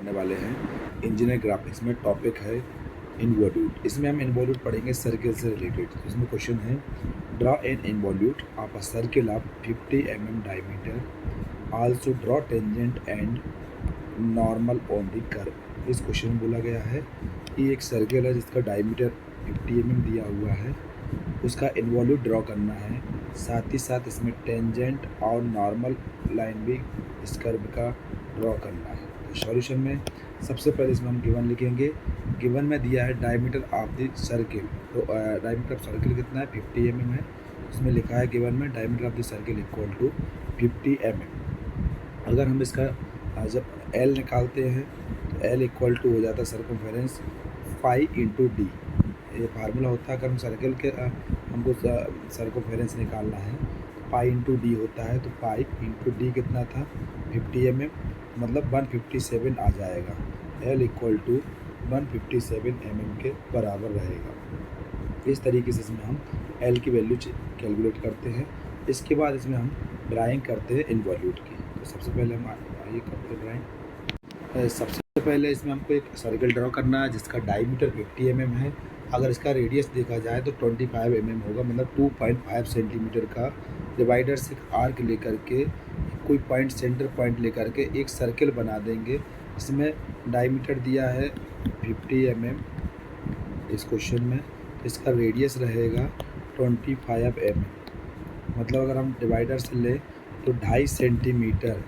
पढ़ने वाले हैं इंजीनियर ग्राफिक्स में। टॉपिक है इन्वॉल्यूट। इसमें हम इन्वॉल्यूट पढ़ेंगे सर्किल से रिलेटेड। तो इसमें क्वेश्चन है, draw an involute of a circle of 50 mm diameter, also draw tangent and normal on the curve. इस क्वेश्चन में बोला गया है कि एक सर्किल है जिसका डायमीटर 50 mm दिया हुआ है, उसका इन्वॉल्यूट ड्रॉ करना है, साथ ही साथ इसमें टेंजेंट और नॉर्मल लाइन भी इस कर्व का ड्रॉ करना है। तो सॉल्यूशन में सबसे पहले इसमें हम गिवन लिखेंगे। गिवन में दिया है डायमीटर ऑफ द सर्किल। तो डायमीटर ऑफ सर्किल कितना है, 50 mm है। उसमें लिखा है गिवन में diameter of the circle equal to 50 mm। अगर हम इसका जब L निकालते हैं तो L इक्वल टू हो जाता है सर्कमफेरेंस पाई इंटू डी। ये फार्मूला होता है। अगर हम सर्किल के हमको सर्कमफेरेंस निकालना है, पाई इंटू डी होता है। तो पाई इंटू डी कितना था, 50 mm, मतलब 157 आ जाएगा। L इक्वल टू 157 mm के बराबर रहेगा। इस तरीके से इसमें हम L की वैल्यू कैलकुलेट करते हैं। इसके बाद इसमें हम ड्राइंग करते हैं इन्वॉल्यूट की। तो सबसे पहले हम ये करते हैं ड्राइंग। सबसे पहले इसमें हमको एक सर्किल ड्रॉ करना है जिसका डायमीटर 50 mm है। अगर इसका रेडियस देखा जाए तो 25 mm होगा, मतलब 2.5 सेंटीमीटर का। डिवाइडर से आर्क लेकर के कोई पॉइंट, सेंटर पॉइंट लेकर के एक सर्किल बना देंगे। इसमें डायमीटर दिया है 50 mm इस क्वेश्चन में। तो इसका रेडियस रहेगा 25 mm, मतलब अगर हम डिवाइडर से लें तो 2.5 सेंटीमीटर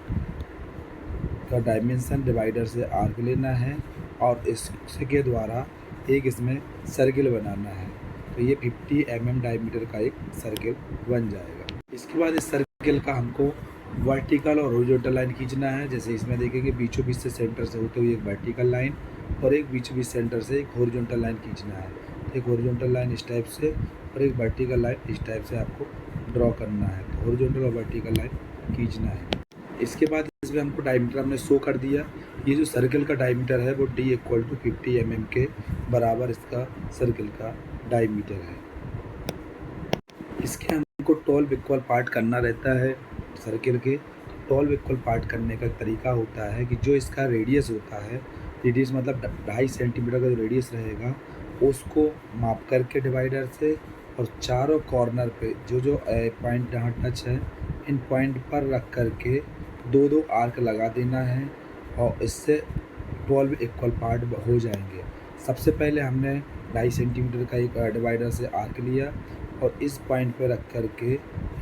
का डायमेंशन डिवाइडर से आर्क लेना है और इसके द्वारा एक इसमें सर्किल बनाना है। तो ये 50 mm डायमीटर का एक सर्किल बन जाएगा। इसके बाद इस सर्किल का हमको वर्टिकल और हॉरिजॉन्टल लाइन खींचना है। जैसे इसमें देखेंगे बीचों बीच से सेंटर से होते हुए एक वर्टिकल लाइन और एक बीचों बीच सेंटर से एक हॉरिजॉन्टल लाइन खींचना है। एक हॉरिजॉन्टल लाइन इस टाइप से और एक वर्टिकल लाइन इस टाइप से आपको ड्रॉ करना है। तो हॉरिजॉन्टल और वर्टिकल लाइन खींचना है। इसके बाद इसमें हमको डायमीटर हमने शो कर दिया। ये जो सर्किल का डायमीटर है वो D इक्वल टू 50 mm के बराबर इसका सर्किल का डायमीटर है। इसके हमको 12 इक्वल पार्ट करना रहता है सर्किल के। 12 इक्वल पार्ट करने का तरीका होता है कि जो इसका रेडियस होता है, रेडियस मतलब 2.5 सेंटीमीटर का जो रेडियस रहेगा उसको माप करके डिवाइडर से, और चारों कॉर्नर पे जो जो पॉइंट जहाँ टच है इन पॉइंट पर रख करके दो दो आर्क लगा देना है और इससे 12 इक्वल पार्ट हो जाएंगे। सबसे पहले हमने 2.5 सेंटीमीटर का एक डिवाइडर से आर्क लिया और इस पॉइंट पर रख करके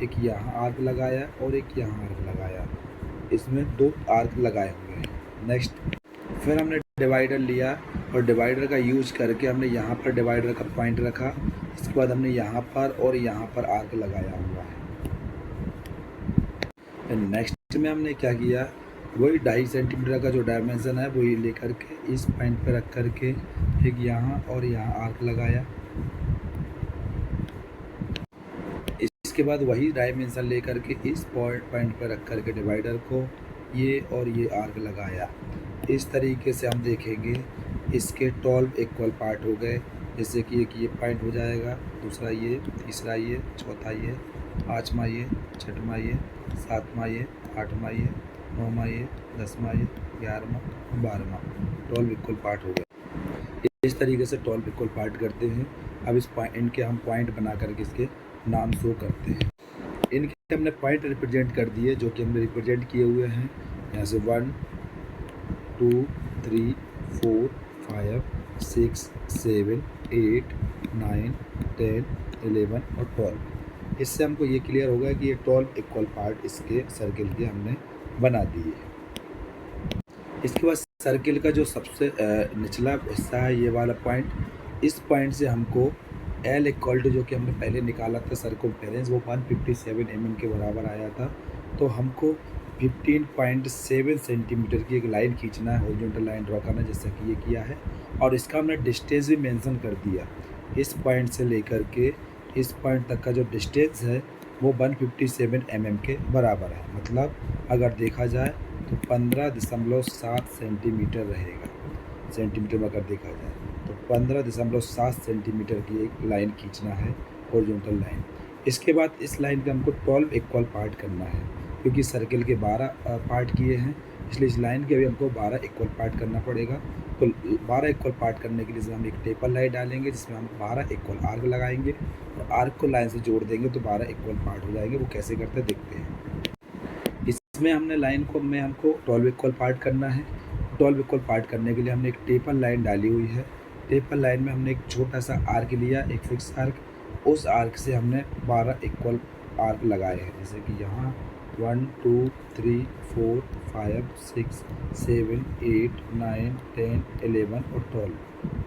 एक यहाँ आर्क लगाया और एक यहाँ आर्क लगाया। इसमें 2 आर्क लगाए हुए हैं। नेक्स्ट फिर हमने डिवाइडर लिया और डिवाइडर का यूज करके हमने यहाँ पर डिवाइडर का पॉइंट रखा। इसके बाद हमने यहाँ पर और यहाँ पर आर्क लगाया हुआ है। नेक्स्ट में हमने क्या किया, वही 2.5 सेंटीमीटर का जो डायमेंशन है वही लेकर के इस पॉइंट पर रख करके एक यहाँ और यहाँ आर्क लगाया। इसके बाद वही डायमेंशन लेकर के इस पॉइंट पर रख करके डिवाइडर को ये और ये आर्क लगाया। इस तरीके से हम देखेंगे इसके 12 इक्वल पार्ट हो गए। जैसे कि एक ये पॉइंट हो जाएगा, दूसरा ये, तीसरा ये, चौथा ये, पाँचवा ये, छठवां ये, सातवां ये, आठवां ये, नौवां ये, 10वां ये, 11वां, 12वां, 12 इक्वल पार्ट हो गए। इस तरीके से 12 इक्वल पार्ट करते हैं। अब इस पॉइंट के हम पॉइंट बना करके इसके नाम शो करते हैं। इनके हमने पॉइंट रिप्रेजेंट कर दिए जो कि हमने रिप्रेजेंट किए हुए हैं। यहाँ से 1 2 3 4 5 6 7 8 9 10 11 और 12। इससे हमको ये क्लियर होगा कि ये 12 इक्वल पार्ट इसके सर्किल के हमने बना दिए हैं। इसके बाद सर्किल का जो सबसे निचला हिस्सा है ये वाला पॉइंट, इस पॉइंट से हमको L इक्वल टू जो कि हमने पहले निकाला था सर्कमफेरेंस, वो 157 mm के बराबर आया था। तो हमको 15.7 सेंटीमीटर की एक लाइन खींचना है, हॉरिजॉन्टल लाइन ड्रॉ करना है, जैसा कि ये किया है। और इसका हमने डिस्टेंस भी मेंशन कर दिया। इस पॉइंट से लेकर के इस पॉइंट तक का जो डिस्टेंस है वो 157 mm के बराबर है। मतलब अगर देखा जाए तो 15.7 सेंटीमीटर रहेगा। सेंटीमीटर में अगर देखा जाए तो 15.7 सेंटीमीटर की एक लाइन खींचना है, हॉरिजॉन्टल लाइन। इसके बाद इस लाइन का हमको 12 इक्वल पार्ट करना है, क्योंकि सर्किल के 12 पार्ट किए हैं। इसलिए इस लाइन के भी हमको 12 इक्वल पार्ट करना पड़ेगा। तो 12 इक्वल पार्ट करने के लिए हम एक टेपर लाइन डालेंगे जिसमें हम 12 इक्वल आर्क लगाएंगे और आर्क को लाइन से जोड़ देंगे तो 12 इक्वल पार्ट हो जाएंगे। वो कैसे करते हैं देखते हैं। इसमें हमने लाइन को हमको 12 इक्वल पार्ट करना है। 12 इक्वल पार्ट करने के लिए हमने एक टेपर लाइन डाली हुई है। टेपर लाइन में हमने एक छोटा सा आर्क लिया, एक फिक्स आर्क। उस आर्क से हमने 12 इक्वल आर्क लगाए हैं, जैसे कि यहाँ 1 2 3 4 5 6 7 8 9 10 11 और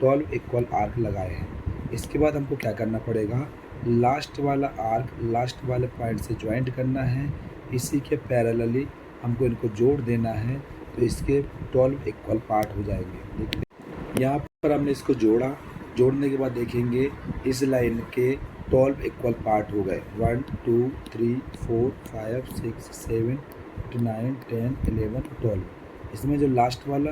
12 इक्वल आर्क लगाए हैं। इसके बाद हमको क्या करना पड़ेगा, लास्ट वाला आर्क लास्ट वाले पॉइंट से ज्वाइंट करना है। इसी के पैरेलली हमको इनको जोड़ देना है तो इसके 12 इक्वल पार्ट हो जाएंगे। देखिए यहाँ पर हमने इसको जोड़ा, जोड़ने के बाद देखेंगे इस लाइन के 12 इक्वल पार्ट हो गए। 1 2 3 4 5 6 7 8 9 10 11 12। इसमें जो लास्ट वाला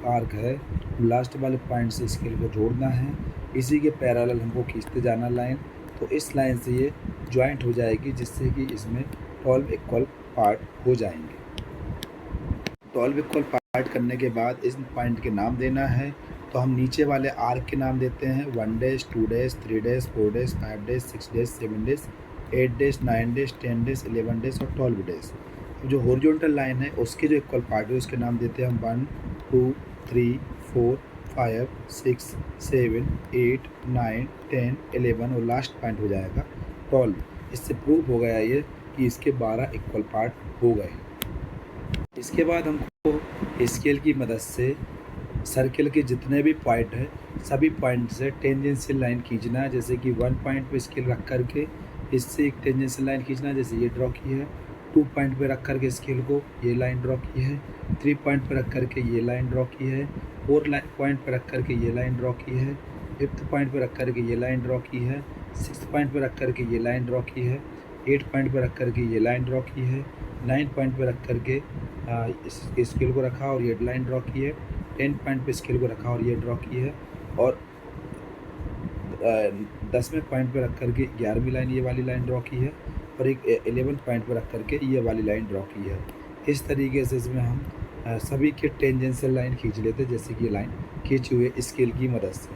आर्क है, लास्ट वाले पॉइंट से स्केल को जोड़ना है। इसी के पैरेलल हमको खींचते जाना लाइन, तो इस लाइन से ये ज्वाइंट हो जाएगी जिससे कि इसमें 12 इक्वल पार्ट हो जाएंगे। 12 इक्वल पार्ट करने के बाद इस पॉइंट के नाम देना है। तो हम नीचे वाले आर्क के नाम देते हैं 1 days 2 days 3 days 4 days 5 days 6 days 7 days 8 days 9 days 10 days 11 days और 12 डेज। जो हॉरिजॉन्टल लाइन है उसके जो इक्वल पार्ट है उसके नाम देते हैं हम 1 2 3 4 5 6 7 8 9 10 11 और लास्ट पॉइंट हो जाएगा 12। इससे प्रूव हो गया ये कि इसके 12 इक्वल पार्ट हो गए। इसके बाद हमको स्केल की मदद से सर्किल के जितने भी पॉइंट है सभी पॉइंट से टेंजेंशियल लाइन खींचना है। जैसे कि 1 पॉइंट पे स्केल रख करके इससे एक टेंजेंशियल लाइन खींचना है, जैसे ये ड्रॉ की है। 2 पॉइंट पे रख करके स्केल को ये लाइन ड्रॉ की है। 3 पॉइंट पे रख करके ये लाइन ड्रॉ की है। 4 पॉइंट पे रख करके ये लाइन ड्रॉ की है। 5th पॉइंट पे रख करके ये लाइन ड्रॉ की है। 6th पॉइंट पे रख करके ये लाइन ड्रॉ की है। 8 पॉइंट पे रख करके ये लाइन ड्रॉ की है। 9 पॉइंट पे रख करके इस स्केल को रखा और ये लाइन ड्रॉ की है। 10 पॉइंट पे स्केल को रखा और ये ड्रॉ की है। और 10वें पॉइंट पे रख करके 11वीं लाइन ये वाली लाइन ड्रॉ की है और एक 11 पॉइंट पे रख करके ये वाली लाइन ड्रॉ की है। इस तरीके से इसमें हम सभी के टेंजेंशियल लाइन खींच लेते, जैसे कि ये लाइन खींची हुई स्केल की मदद से।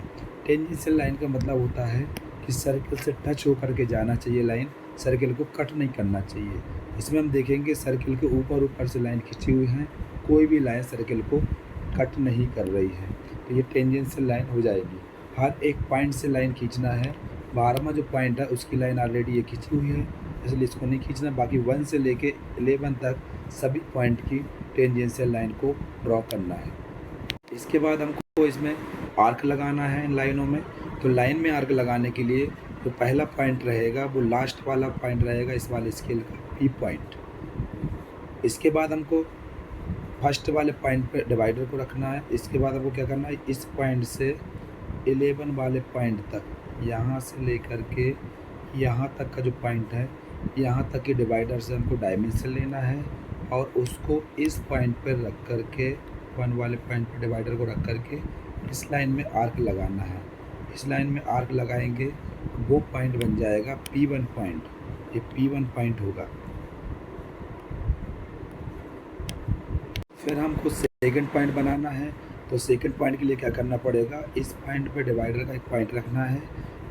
टेंजेंशियल लाइन का मतलब होता है कि सर्कल से टच होकर के जाना चाहिए लाइन, सर्कल को कट नहीं करना चाहिए। इसमें हम देखेंगे सर्कल के ऊपर से लाइन खींची हुई है, कोई भी लाइन सर्कल को कट नहीं कर रही है, तो ये टेंजेंशियल लाइन हो जाएगी। हर एक पॉइंट से लाइन खींचना है। 12वां जो पॉइंट है उसकी लाइन ऑलरेडी ये खींची हुई है, इसलिए इसको नहीं खींचना। बाकी 1 से लेके 11 तक सभी पॉइंट की टेंजेंशियल लाइन को ड्रॉ करना है। इसके बाद हमको इसमें आर्क लगाना है इन लाइनों में। तो लाइन में आर्क लगाने के लिए जो पहला पॉइंट रहेगा वो लास्ट वाला पॉइंट रहेगा इस वाले स्केल का P पॉइंट। इसके बाद हमको फर्स्ट वाले पॉइंट पे डिवाइडर को रखना है। इसके बाद हमको क्या करना है, इस पॉइंट से 11 वाले पॉइंट तक, यहाँ से लेकर के यहाँ तक का जो पॉइंट है, यहाँ तक के डिवाइडर से हमको डायमेंशन लेना है और उसको इस पॉइंट पर रख कर के 1 वाले पॉइंट पर डिवाइडर को रख कर के इस लाइन में आर्क लगाना है। इस लाइन में आर्क लगाएंगे वो पॉइंट बन जाएगा P1 पॉइंट, ये P1 पॉइंट होगा। फिर हमको सेकंड पॉइंट बनाना है। तो सेकंड पॉइंट के लिए क्या करना पड़ेगा, इस पॉइंट पे डिवाइडर का एक पॉइंट रखना है।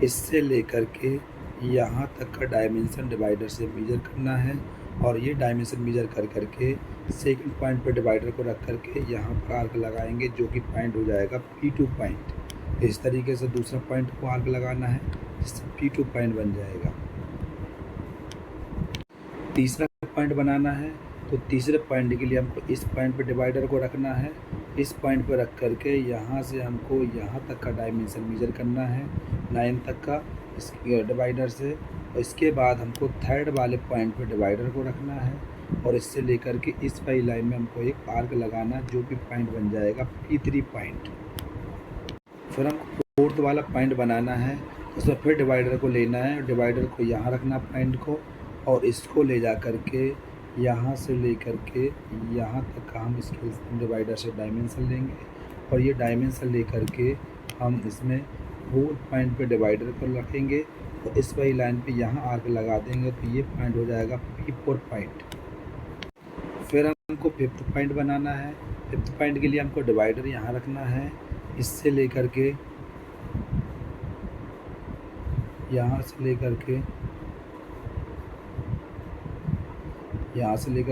इससे लेकर के यहाँ तक का डायमेंशन डिवाइडर से मेजर करना है और ये डायमेंशन मेजर कर करके सेकंड पॉइंट पे डिवाइडर को रख करके यहाँ पर आर्क लगाएंगे जो कि पॉइंट हो जाएगा P2 पॉइंट। इस तरीके से दूसरा पॉइंट को आर्क लगाना है जिससे P2 पॉइंट बन जाएगा। तीसरा पॉइंट बनाना है। तो तीसरे पॉइंट के लिए हमको इस पॉइंट पे डिवाइडर को रखना है। इस पॉइंट पे रख करके यहाँ से हमको यहाँ तक का डायमेंशन मेजर करना है 9 तक का इस डिवाइडर से। और इसके बाद हमको थर्ड वाले पॉइंट पे डिवाइडर को रखना है और इससे लेकर के इस वाली लाइन में हमको एक आर्क लगाना जो कि पॉइंट बन जाएगा P3 पॉइंट। फिर हमको फोर्थ वाला पॉइंट बनाना है। उसमें फिर डिवाइडर को लेना है, डिवाइडर को यहाँ रखना पॉइंट को और इसको ले जा कर के यहाँ से लेकर के यहाँ तक का हम इसके डिवाइडर से डायमेंशन लेंगे और ये डायमेंशन लेकर के हम इसमें 4 पॉइंट पे डिवाइडर को रखेंगे और इस वाली लाइन पे यहाँ आर्क लगा देंगे तो ये पॉइंट हो जाएगा P4 पॉइंट। फिर हम हमको फिफ्थ पॉइंट बनाना है। फिफ्थ पॉइंट के लिए हमको डिवाइडर यहाँ रखना है, इससे लेकर के यहाँ से लेकर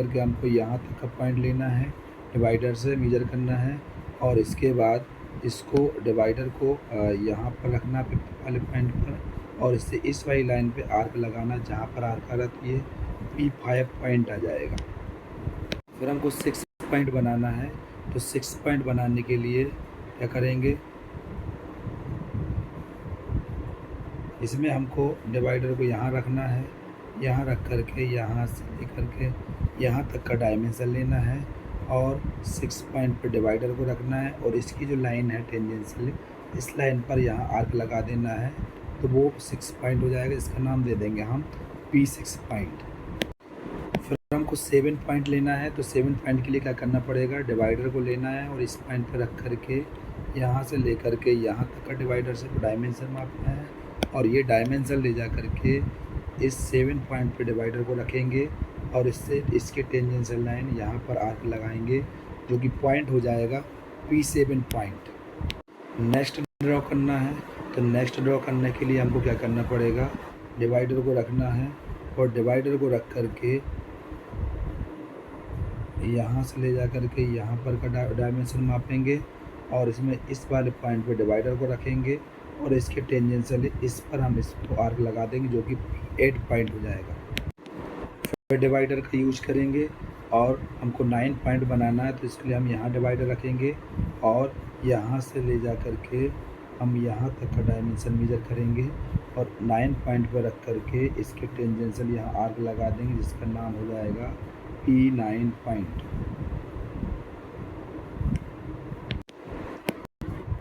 के हमको यहाँ तक का पॉइंट लेना है, डिवाइडर से मेजर करना है और इसके बाद इसको डिवाइडर को यहाँ पर रखना है फिफ्थ वाले पॉइंट पर, और इससे इस वाली लाइन पे आर्क लगाना, जहाँ पर आर्क आ रहती है P5 पॉइंट आ जाएगा। फिर हमको 6 पॉइंट बनाना है, तो 6 पॉइंट बनाने के लिए क्या करेंगे, इसमें हमको डिवाइडर को यहाँ रखना है, यहाँ रख करके यहाँ से लेकर के यहाँ तक का डायमेंशन लेना है और 6 पॉइंट पर डिवाइडर को रखना है और इसकी जो लाइन है टेंजेंशियल, इस लाइन पर यहाँ आर्क लगा देना है, तो वो 6 पॉइंट हो जाएगा। इसका नाम दे देंगे हम P6 पॉइंट। फिर हमको 7 पॉइंट लेना है, तो 7 पॉइंट के लिए क्या करना पड़ेगा, डिवाइडर को लेना है और इस पॉइंट पर रख करके यहाँ से लेकर के यहाँ तक का डिवाइडर से डायमेंशन मापना है और ये डायमेंशन ले जा करके इस 7 पॉइंट पे डिवाइडर को रखेंगे और इससे इसके टेंजेंशियल लाइन यहाँ पर आर्क लगाएंगे, जो कि पॉइंट हो जाएगा P7 पॉइंट। नेक्स्ट ड्रॉ करना है, तो नेक्स्ट ड्रॉ करने के लिए हमको क्या करना पड़ेगा, डिवाइडर को रखना है और डिवाइडर को रख करके यहाँ से ले जा करके यहाँ पर का डायमेंशन मापेंगे और इसमें इस वाले पॉइंट पे डिवाइडर को रखेंगे और इसके टेंजेंशियल इस पर हम इसको आर्क लगा देंगे, जो कि 8 पॉइंट हो जाएगा। फिर डिवाइडर का यूज करेंगे और हमको 9 पॉइंट बनाना है, तो इसके लिए हम यहाँ डिवाइडर रखेंगे और यहाँ से ले जा करके हम यहाँ तक का डायमेंशन मेजर करेंगे और 9 पॉइंट पर रख करके इसके टेंजेंशियल यहाँ आर्क लगा देंगे, जिसका नाम हो जाएगा P9 पॉइंट।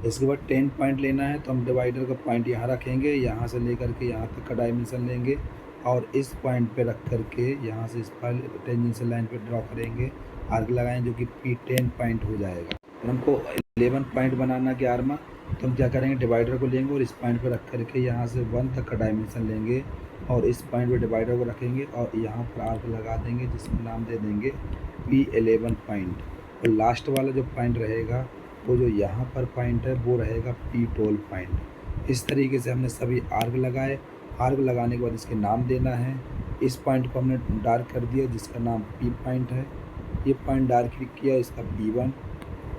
इसके बाद 10 पॉइंट लेना है, तो हम डिवाइडर का पॉइंट यहाँ रखेंगे, यहाँ से लेकर के यहाँ तक का डायमेंशन लेंगे और इस पॉइंट पे रख करके यहाँ से इस पर टेंजेंशियल लाइन पे ड्रॉ करेंगे, आर्क लगाएंगे, जो कि P10 पॉइंट हो जाएगा। फिर हमको 11 पॉइंट बनाना 11वां, तो हम क्या करेंगे, डिवाइडर को लेंगे और इस पॉइंट पे रख करके यहाँ से 1 तक का डायमेंशन लेंगे और इस पॉइंट पे डिवाइडर को रखेंगे और यहाँ पर आर्क लगा देंगे, जिसमें नाम दे देंगे P11 पॉइंट। और लास्ट वाला जो पॉइंट रहेगा, वो जो यहाँ पर पॉइंट है, वो रहेगा P12 पॉइंट। इस तरीके से हमने सभी आर्क लगाए। आर्क लगाने के बाद इसके नाम देना है। इस पॉइंट को हमने डार्क कर दिया, जिसका नाम P पॉइंट है। ये पॉइंट डार्क किया, इसका P1,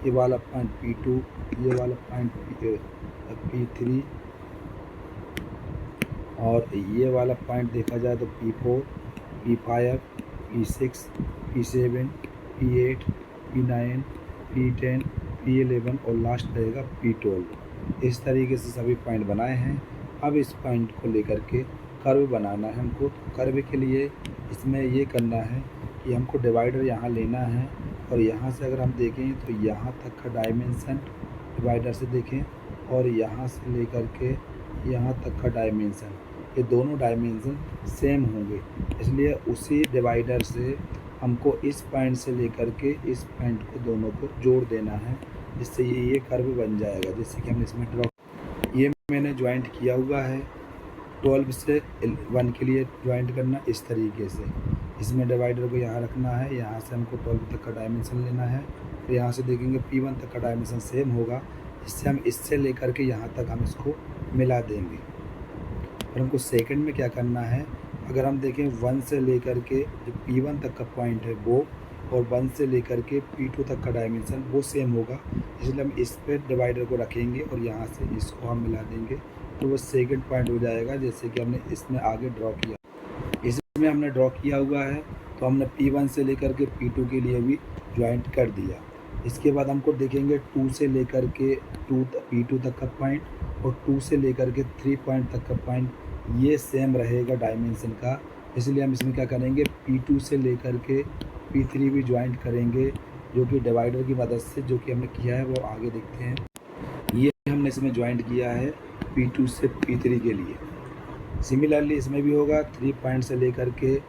ये वाला पॉइंट P2, ये वाला पॉइंट P3 और ये वाला पॉइंट देखा जाए तो P4, P5, P6, P7, P8, P9, P10, P11 और लास्ट रहेगा P12। इस तरीके से सभी पॉइंट बनाए हैं। अब इस पॉइंट को लेकर के कर्व बनाना है हमको। कर्व के लिए इसमें ये करना है कि हमको डिवाइडर यहाँ लेना है और यहाँ से अगर हम देखें तो यहाँ तक का डायमेंशन डिवाइडर से देखें और यहाँ से लेकर के यहाँ तक का डायमेंशन, ये दोनों डायमेंशन सेम होंगे, इसलिए उसी डिवाइडर से हमको इस पॉइंट से लेकर के इस पॉइंट को दोनों को जोड़ देना है, जिससे ये कर्व बन जाएगा। जैसे कि हम इसमें ड्रॉ, ये मैंने ज्वाइंट किया हुआ है। 12 से 1 के लिए ज्वाइंट करना इस तरीके से, इसमें डिवाइडर को यहाँ रखना है, यहाँ से हमको 12 तक का डायमेंशन लेना है, तो यहाँ से देखेंगे P1 तक का डायमेंशन सेम होगा, इससे हम इससे लेकर के यहाँ तक हम इसको मिला देंगे। और हमको सेकंड में क्या करना है, अगर हम देखें 1 से लेकर के जो P1 तक का पॉइंट है वो, और 1 से लेकर के P2 तक का डायमेंशन वो सेम होगा, इसलिए हम इस पर डिवाइडर को रखेंगे और यहाँ से इसको हम मिला देंगे, तो वो सेकंड पॉइंट हो जाएगा। जैसे कि हमने इसमें आगे ड्रॉ किया, इसमें हमने ड्रॉ किया हुआ है, तो हमने P1 से लेकर के P2 के लिए भी ज्वाइंट कर दिया। इसके बाद हमको देखेंगे 2 से लेकर के P2 तक का पॉइंट और 2 से लेकर के 3 पॉइंट तक का पॉइंट, ये सेम रहेगा डायमेंशन का, इसलिए हम इसमें क्या करेंगे, P2 से लेकर के P3 भी ज्वाइंट करेंगे, जो कि डिवाइडर की मदद से, जो कि हमने किया है वो आगे देखते हैं। ये हमने इसमें ज्वाइंट किया है P2 से P3 के लिए। सिमिलरली इसमें भी होगा, 3 पॉइंट से लेकर के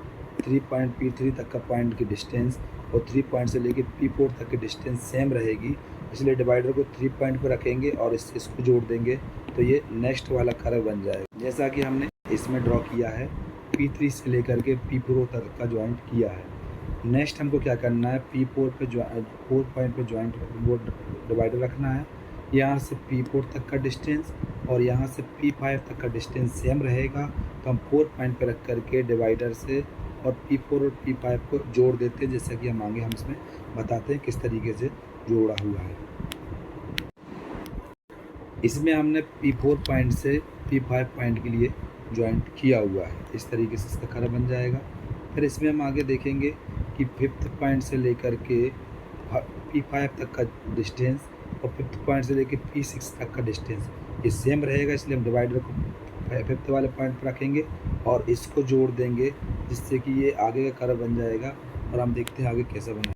3 पॉइंट P3 तक का पॉइंट की डिस्टेंस और 3 पॉइंट से लेकर P4 तक की डिस्टेंस सेम रहेगी, इसलिए डिवाइडर को 3 पॉइंट पर रखेंगे और इसको जोड़ देंगे, तो ये नेक्स्ट वाला कर्व बन जाएगा। जैसा कि हमने इसमें ड्रॉ किया है, P3 से लेकर के P4 तक का ज्वाइंट किया है। नेक्स्ट हमको क्या करना है, P4 पे 4 पॉइंट पे जॉइंट वो डिवाइडर रखना है। यहाँ से P4 तक का डिस्टेंस और यहाँ से P5 तक का डिस्टेंस सेम रहेगा, तो हम 4 पॉइंट पे रख करके डिवाइडर से और P4 और P5 को जोड़ देते हैं, जैसा कि हम इसमें बताते हैं किस तरीके से जोड़ा हुआ है। इसमें हमने P4 पॉइंट से P5 पॉइंट के लिए जॉइंट किया हुआ है, इस तरीके से इसका कर्व बन जाएगा। फिर इसमें हम आगे देखेंगे कि 5th पॉइंट से लेकर के P5 तक का डिस्टेंस और 5th पॉइंट से लेकर P6 तक का डिस्टेंस ये सेम रहेगा, इसलिए हम डिवाइडर को 5th वाले पॉइंट पर रखेंगे और इसको जोड़ देंगे, जिससे कि ये आगे का कर्व बन जाएगा। और हम देखते हैं आगे कैसा बना।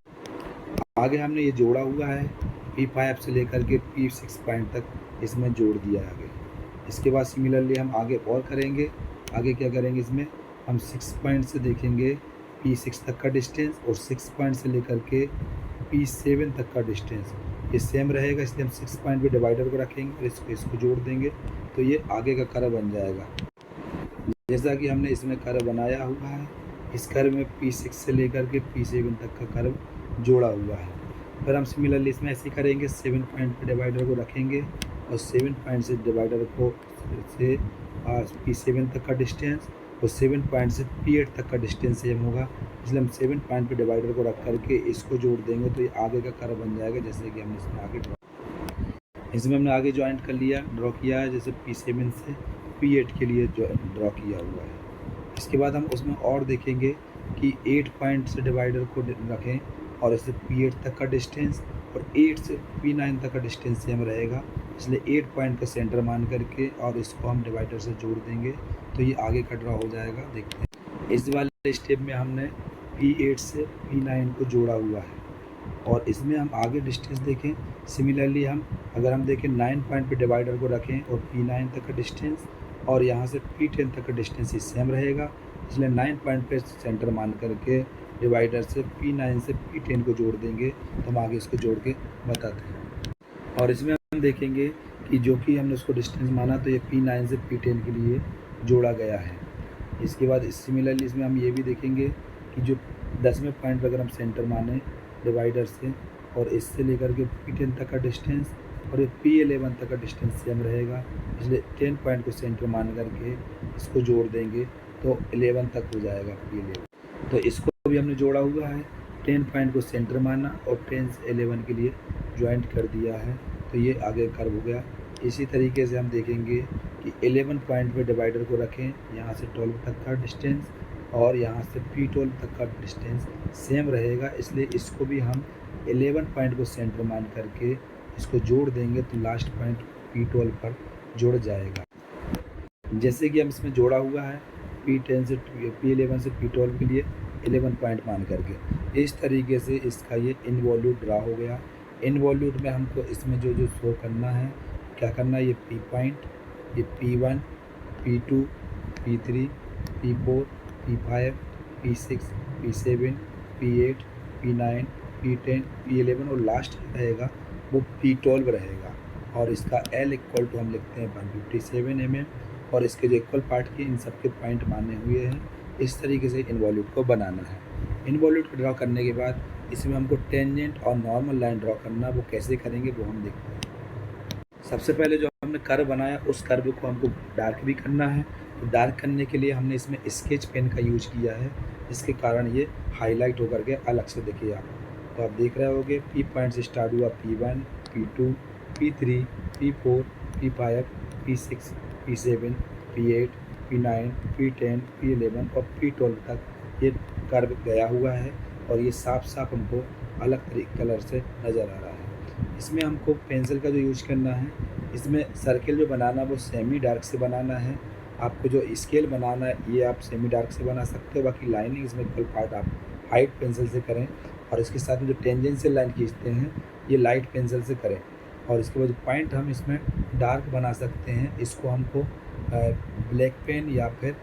आगे हमने ये जोड़ा हुआ है, P5 से लेकर के P6 पॉइंट तक इसमें जोड़ दिया है आगे। इसके बाद सिमिलरली हम आगे और करेंगे। आगे क्या करेंगे, इसमें हम 6 पॉइंट से देखेंगे P6 तक का डिस्टेंस और 6 पॉइंट से लेकर के P7 तक का डिस्टेंस ये सेम रहेगा, इसलिए हम 6 पॉइंट पे डिवाइडर को रखेंगे और इसको जोड़ देंगे, तो ये आगे का कर्व बन जाएगा। जैसा कि हमने इसमें कर्व बनाया हुआ है, इस कर्व में P6 से लेकर के P7 तक का कर्व जोड़ा हुआ है। फिर हम सिमिलरली इसमें ऐसे करेंगे, 7 पॉइंट पे डिवाइडर को रखेंगे और 7 पॉइंट से डिवाइडर को से P7 तक का डिस्टेंस और 7 पॉइंट से P8 तक का डिस्टेंस सेम होगा, इसलिए हम 7 पॉइंट पे डिवाइडर को रख करके इसको जोड़ देंगे, तो ये आगे का कर्व बन जाएगा, जैसे कि हमने इसमें हमने आगे ज्वाइंट कर लिया, ड्रॉ किया है, जैसे P7 से P8 के लिए जो ड्रॉ किया हुआ है। इसके बाद हम उसमें और देखेंगे कि 8 पॉइंट से डिवाइडर को रखें और इससे P8 तक का डिस्टेंस और 8 से P9 तक का डिस्टेंस सेम रहेगा, इसलिए 8 पॉइंट का सेंटर मान करके और इसको हम डिवाइडर से जोड़ देंगे, तो ये आगे का ड्रॉ हो जाएगा। देखते हैं इस वाले स्टेप में हमने P8 से P9 को जोड़ा हुआ है और इसमें हम आगे डिस्टेंस देखें। सिमिलरली अगर हम देखें 9 पॉइंट पे डिवाइडर को रखें और P9 तक का डिस्टेंस और यहाँ से P10 तक का डिस्टेंस ही सेम रहेगा, इसलिए 9 पॉइंट पे सेंटर मान करके डिवाइडर से P9 से P10 को जोड़ देंगे, तो हम आगे इसको जोड़ के बताते हैं। और इसमें हम देखेंगे कि जो कि हमने उसको डिस्टेंस माना, तो ये P9 से P10 के लिए जोड़ा गया है। इसके बाद सिमिलरली इसमें हम ये भी देखेंगे कि जो 10वें पॉइंट पर अगर हम सेंटर माने डिवाइडर से और इससे लेकर के P10 तक का डिस्टेंस और ये P11 तक का डिस्टेंस सेम रहेगा, इसलिए 10 पॉइंट को सेंटर मान करके इसको जोड़ देंगे, तो 11 तक हो जाएगा P11। तो इसको भी हमने जोड़ा हुआ है, 10 पॉइंट को सेंटर माना और 10 से 11 के लिए ज्वाइंट कर दिया है, तो ये आगे कर्व हो गया। इसी तरीके से हम देखेंगे कि 11 पॉइंट पे डिवाइडर को रखें, यहाँ से 12 तक का डिस्टेंस और यहाँ से P12 तक का डिस्टेंस सेम रहेगा, इसलिए इसको भी हम 11 पॉइंट को सेंटर मान करके इसको जोड़ देंगे, तो लास्ट पॉइंट P12 पर जुड़ जाएगा। जैसे कि हम इसमें जोड़ा हुआ है P10 से P11 से P12 के लिए 11 पॉइंट मान करके, इस तरीके से इसका ये इनवॉल्यूट ड्रा हो गया। इनवॉल्यूट में हमको इसमें जो शो करना है, क्या करना है, ये P पॉइंट, ये P1, P2, P3, P4, P5, P6, P7, P8, P9, P10, P11 और लास्ट रहेगा वो P12 रहेगा। और इसका L इक्वल टू हम लिखते हैं 157 mm और इसके जो इक्वल पार्ट के इन सब के पॉइंट माने हुए हैं। इस तरीके से इनवॉल्यूट को बनाना है। इनवॉल्यूट को ड्रॉ करने के बाद इसमें हमको टेंजेंट और नॉर्मल लाइन ड्रॉ करना, वो कैसे करेंगे वो हम देखते हैं। सबसे पहले जो हमने कर्व बनाया उस कर्व को हमको डार्क भी करना है, तो डार्क करने के लिए हमने इसमें स्केच पेन का यूज किया है, इसके कारण ये हाईलाइट होकर के अलग से देखिए आप। तो आप देख रहे होगे P पॉइंट से स्टार्ट हुआ P1, P2, P3, P4, P5, P6, P7, P8, P9, P10, P11 और P12 तक ये कर्व गया हुआ है और ये साफ साफ हमको अलग तरीके कलर से नज़र आ रहा है। इसमें हमको पेंसिल का जो यूज करना है, इसमें सर्किल जो बनाना वो सेमी डार्क से बनाना है। आपको जो स्केल बनाना है ये आप सेमी डार्क से बना सकते हो, बाकी लाइनिंग इसमें इक्वल पार्ट आप हाइट पेंसिल से करें और इसके साथ में जो टेंजेंशियल लाइन खींचते हैं ये लाइट पेंसिल से करें। और इसके बाद पॉइंट हम इसमें डार्क बना सकते हैं, इसको हमको ब्लैक पेन या फिर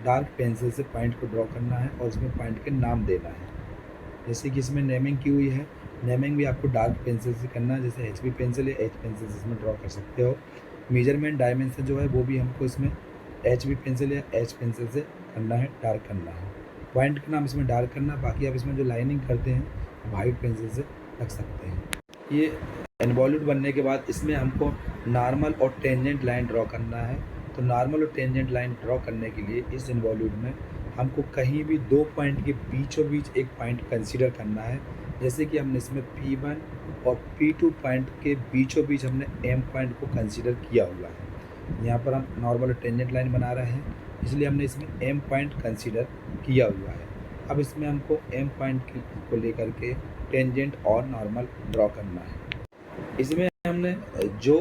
डार्क पेंसिल से पॉइंट को ड्रॉ करना है और इसमें पॉइंट के नाम देना है। जैसे कि इसमें नेमिंग की हुई है, नेमिंग भी आपको डार्क पेंसिल से करना है, जैसे HB पेंसिल या H पेंसिल से इसमें ड्रॉ कर सकते हो। मेजरमेंट डायमेंशन जो है वो भी हमको इसमें HB पेंसिल या H पेंसिल से करना है, डार्क करना है। पॉइंट का नाम इसमें डार्क करना, बाकी आप इसमें जो लाइनिंग करते हैं वाइट पेंसिल से रख सकते हैं। ये इन्वॉल्यूट बनने के बाद इसमें हमको नॉर्मल और टेंजेंट लाइन ड्रॉ करना है। तो नॉर्मल और टेंजेंट लाइन ड्रॉ करने के लिए इस इन्वॉल्यूट में हमको कहीं भी 2 पॉइंट के बीचों बीच एक पॉइंट कंसीडर करना है। जैसे कि हमने इसमें P1 और P2 पॉइंट के बीचों बीच हमने M पॉइंट को कंसीडर किया हुआ है। यहाँ पर हम नॉर्मल और टेंजेंट लाइन बना रहे हैं, इसलिए हमने इसमें M पॉइंट कंसीडर किया हुआ है। अब इसमें हमको M पॉइंट को लेकर के टेंजेंट और नॉर्मल ड्रॉ करना है। इसमें हमने जो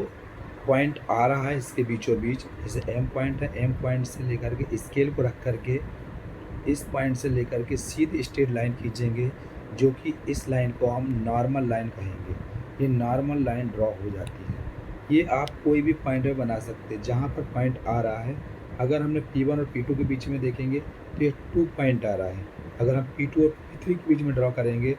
पॉइंट आ रहा है इसके बीचों बीच, जैसे M पॉइंट है, M पॉइंट से लेकर के स्केल को रख करके इस पॉइंट से लेकर के सीधी स्ट्रेट लाइन खींचेंगे, जो कि इस लाइन को हम नॉर्मल लाइन कहेंगे। ये नॉर्मल लाइन ड्रॉ हो जाती है। ये आप कोई भी पॉइंट में बना सकते हैं जहाँ पर पॉइंट आ रहा है। अगर हमने P1 और P2 के बीच में देखेंगे तो ये 2 पॉइंट आ रहा है। अगर हम P2 और P3 के बीच में ड्रॉ करेंगे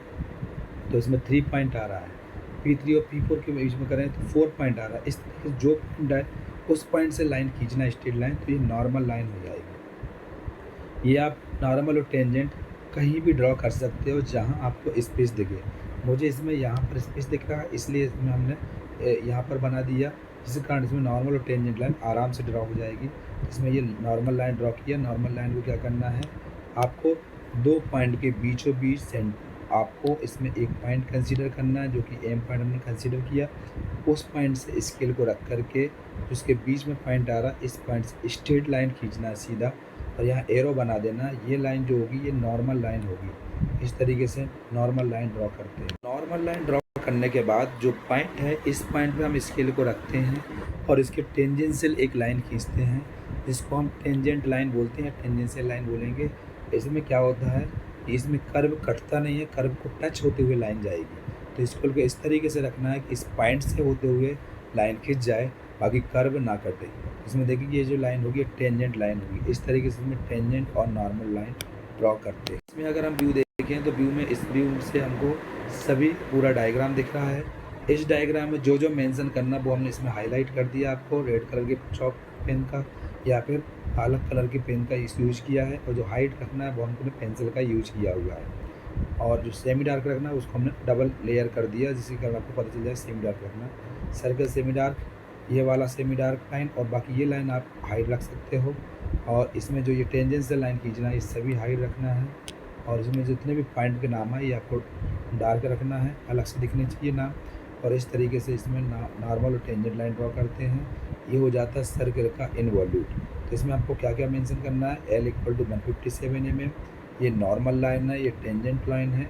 तो इसमें 3 पॉइंट आ रहा है। P3 और P4 के बीच में करें तो 4 पॉइंट आ रहा है। इस तरीके से जो पॉइंट है उस पॉइंट से लाइन खींचना स्ट्रेट लाइन, तो ये नॉर्मल लाइन हो जाएगी। ये आप नॉर्मल और टेंजेंट कहीं भी ड्रॉ कर सकते हो जहां आपको स्पेस दिखे। मुझे इसमें यहाँ पर स्पेस दिख रहा है, इसलिए इसमें हमने यहाँ पर बना दिया, जिसके कारण इसमें नॉर्मल और टेंजेंट लाइन आराम से ड्रॉ हो जाएगी। इसमें ये नॉर्मल लाइन ड्रॉ किया। नॉर्मल लाइन को क्या करना है, आपको 2 पॉइंट के बीचों बीच आपको इसमें एक पॉइंट कंसीडर करना है, जो कि M पॉइंट हमने कंसीडर किया। उस पॉइंट से स्केल को रख करके जिसके बीच में पॉइंट आ रहा है, इस पॉइंट से स्ट्रेट लाइन खींचना है सीधा, और यहाँ एरो बना देना। ये लाइन जो होगी ये नॉर्मल लाइन होगी। इस तरीके से नॉर्मल लाइन ड्रॉ करते हैं। नॉर्मल लाइन ड्रॉ करने के बाद जो पॉइंट है, इस पॉइंट पे हम स्केल को रखते हैं और इसके टेंजेंशियल एक लाइन खींचते हैं, जिसको हम टेंजेंट लाइन बोलते हैं, टेंजेंशियल लाइन बोलेंगे। इसमें क्या होता है, इसमें कर्व कटता नहीं है, कर्व को टच होते हुए लाइन जाएगी। तो इसको इस तरीके से रखना है कि इस पॉइंट से होते हुए लाइन खिंच जाए, बाकी कर्व ना कटे। इसमें देखिए ये जो लाइन होगी टेंजेंट लाइन होगी। इस तरीके से इसमें टेंजेंट और नॉर्मल लाइन ड्रॉ करते हैं। इसमें अगर हम व्यू देखें तो व्यू में, इस व्यू से हमको सभी पूरा डायग्राम दिख रहा है। इस डायग्राम में जो जो मेंशन करना वो हमने इसमें हाईलाइट कर दिया आपको रेड कलर के चॉक पेन का या फिर अलग कलर के पेन का यूज़ किया है, और जो हाइट रखना है वो हमने पेंसिल का यूज़ किया हुआ है। और जो सेमी डार्क रखना है उसको हमने डबल लेयर कर दिया, जिसके कारण आपको पता चल जाए सेमी डार्क रखना। सर्कल सेमी डार्क, ये वाला सेमी डार्क लाइन, और बाकी ये लाइन आप हाइट रख सकते हो। और इसमें जो ये टेंजेंशियल लाइन खींचना है ये सभी हाइट रखना है। और इसमें जितने भी पॉइंट के नाम है ये आपको डार्क रखना है, अलग से दिखने चाहिए नाम। और इस तरीके से इसमें नॉर्मल और टेंजेंट लाइन ड्रॉ करते हैं। ये हो जाता है सर्कल का इन्वॉल्यूट। तो इसमें आपको क्या क्या मेंशन करना है, L = 157 mm, ये नॉर्मल लाइन है, ये टेंजेंट लाइन है,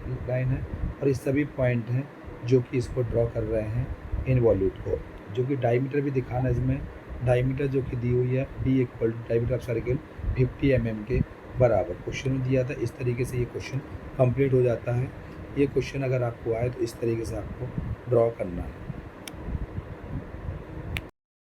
और ये सभी पॉइंट हैं जो कि इसको ड्रॉ कर रहे हैं इन्वॉल्यूट को। जो कि डायमीटर भी दिखाना है इसमें, डायमीटर जो कि दी हुई है D = diameter of circle 50 mm के बराबर क्वेश्चन में दिया था। इस तरीके से ये क्वेश्चन कंप्लीट हो जाता है। ये क्वेश्चन अगर आपको आए तो इस तरीके से आपको ड्रॉ करना है।